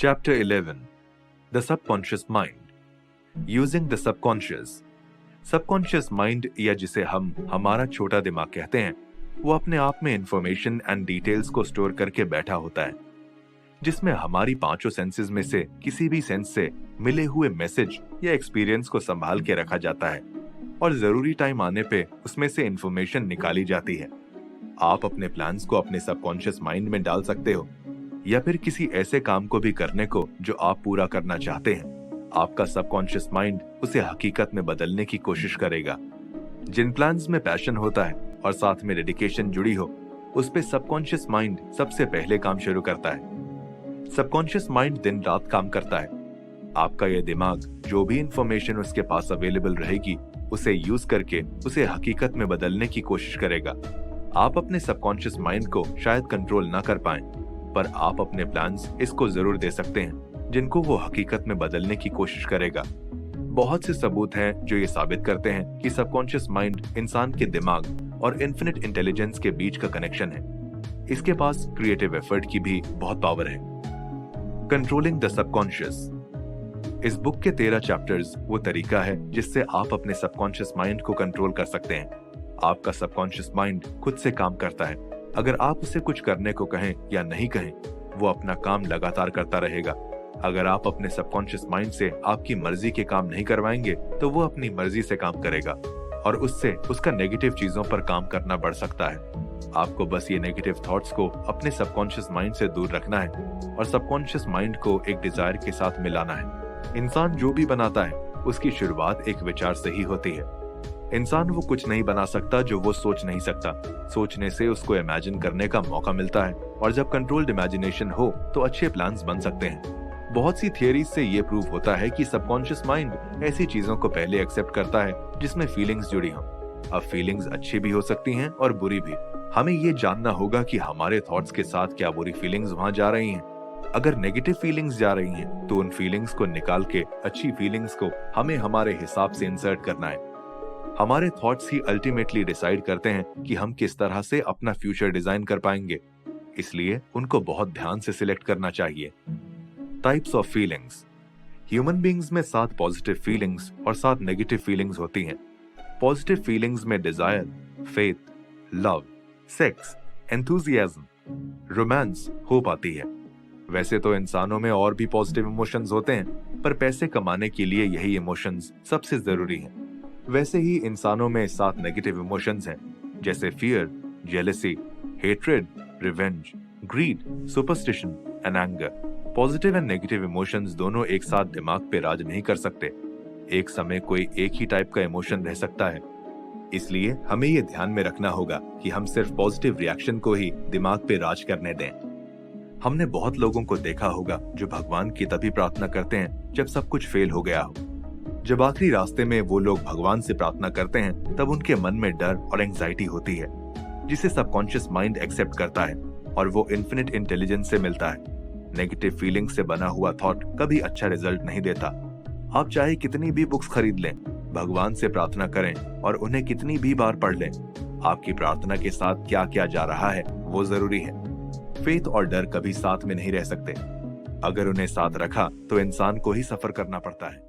Chapter 11 The Subconscious Mind. Using the Subconscious. Subconscious mind या जिसे हम हमारा छोटा दिमाग कहते हैं, वो अपने आप में इंफॉर्मेशन एंड डिटेल्स को स्टोर करके बैठा होता है, जिसमें हमारी पांचों सेंसेस में से किसी भी सेंस से मिले हुए मैसेज या एक्सपीरियंस को संभाल के रखा जाता है और जरूरी टाइम आने पे उसमें से इंफॉर्मेशन निकाली जाती है। आप अपने प्लान्स को अपने सबकॉन्शियस माइंड में डाल सकते हो या फिर किसी ऐसे काम को भी करने को जो आप पूरा करना चाहते हैं। आपका सबकॉन्शियस माइंड उसे हकीकत में बदलने की कोशिश करेगा। जिन प्लान्स में पैशन होता है और साथ में डेडिकेशन जुड़ी हो, उस पे सबकॉन्शियस माइंड सबसे पहले काम शुरू करता है। सबकॉन्शियस माइंड दिन रात काम करता है। आपका यह दिमाग जो भी इंफॉर्मेशन उसके पास अवेलेबल रहेगी, उसे यूज करके उसे हकीकत में बदलने की कोशिश करेगा। आप अपने सबकॉन्शियस माइंड को शायद कंट्रोल ना कर पाएं, पर आप अपने प्लान्स इसको जरूर दे सकते हैं, जिनको वो हकीकत में बदलने की कोशिश करेगा। बहुत से सबूत हैं जो ये साबित करते हैं कि सबकॉन्शियस माइंड इंसान के दिमाग और इन्फिनिट इंटेलिजेंस के बीच का कनेक्शन है। इसके पास क्रिएटिव एफर्ट की भी बहुत पावर है। Controlling the subconscious. इस बुक के 13 चैप्टर्स वो तरीका है जिससे आप अपने सबकॉन्शियस माइंड को कंट्रोल कर सकते हैं। आपका सबकॉन्शियस माइंड खुद से काम करता है। अगर आप उसे कुछ करने को कहें या नहीं कहें, वो अपना काम लगातार करता रहेगा। अगर आप अपने सबकॉन्शियस माइंड से आपकी मर्जी के काम नहीं करवाएंगे, तो वो अपनी मर्जी से काम करेगा और उससे उसका नेगेटिव चीजों पर काम करना बढ़ सकता है। आपको बस ये नेगेटिव थॉट्स को अपने सबकॉन्शियस माइंड से दूर रखना है और सबकॉन्शियस माइंड को एक डिजायर के साथ मिलाना है। इंसान जो भी बनाता है, उसकी शुरुआत एक विचार से ही होती है। इंसान वो कुछ नहीं बना सकता जो वो सोच नहीं सकता। सोचने से उसको इमेजिन करने का मौका मिलता है और जब कंट्रोल्ड इमेजिनेशन हो तो अच्छे प्लान्स बन सकते हैं। बहुत सी थियरीज से ये प्रूव होता है कि सबकॉन्शियस माइंड ऐसी चीजों को पहले एक्सेप्ट करता है जिसमें फीलिंग्स जुड़ी हों। अब फीलिंग्स अच्छी भी हो सकती हैं और बुरी भी। हमें ये जानना होगा कि हमारे थॉट्स के साथ क्या बुरी फीलिंग्स वहां जा रही हैं। अगर नेगेटिव फीलिंग्स जा रही हैं, तो उन फीलिंग्स को निकाल के अच्छी फीलिंग्स को हमें हमारे हिसाब से इंसर्ट करना है। हमारे थॉट्स ही अल्टीमेटली डिसाइड करते हैं कि हम किस तरह से अपना फ्यूचर डिजाइन कर पाएंगे, इसलिए उनको बहुत ध्यान से सिलेक्ट करना चाहिए। Types of feelings. Human beings में 7 पॉजिटिव फीलिंग्स और 7 नेगेटिव फीलिंग्स होती हैं। पॉजिटिव फीलिंग्स में desire, faith, love, sex, enthusiasm, romance, hope आती है। वैसे तो इंसानों में और भी पॉजिटिव इमोशंस होते हैं, पर पैसे कमाने के लिए यही इमोशंस सबसे जरूरी हैं। वैसे ही इंसानों में 7 नेगेटिव इमोशंस हैं, जैसे fear, jealousy, hatred, revenge, greed, superstition and anger. Positive and negative emotions दोनों एक साथ दिमाग पे राज नहीं कर सकते। एक समय कोई एक ही टाइप का इमोशन रह सकता है। इसलिए हमें ये ध्यान में रखना होगा कि हम सिर्फ पॉजिटिव रिएक्शन को ही दिमाग पे राज करने दें। हमने बहुत लोगों को देखा होगा जो भगवान की तभी प्रार्थना करते हैं जब सब कुछ फेल हो गया हो। जब आखिरी रास्ते में वो लोग भगवान से प्रार्थना करते हैं, तब उनके मन में डर और एंजाइटी होती है, जिसे सबकॉन्शियस माइंड एक्सेप्ट करता है और वो इन्फिनिट इंटेलिजेंस से मिलता है। नेगेटिव फीलिंग से बना हुआ थॉट कभी अच्छा रिजल्ट नहीं देता। आप चाहे कितनी भी बुक्स खरीद लें, भगवान से प्रार्थना करें और उन्हें कितनी भी बार पढ़ लें, आपकी प्रार्थना के साथ क्या क्या जा रहा है वो जरूरी है। फेथ और डर कभी साथ में नहीं रह सकते। अगर उन्हें साथ रखा तो इंसान को ही सफर करना पड़ता है।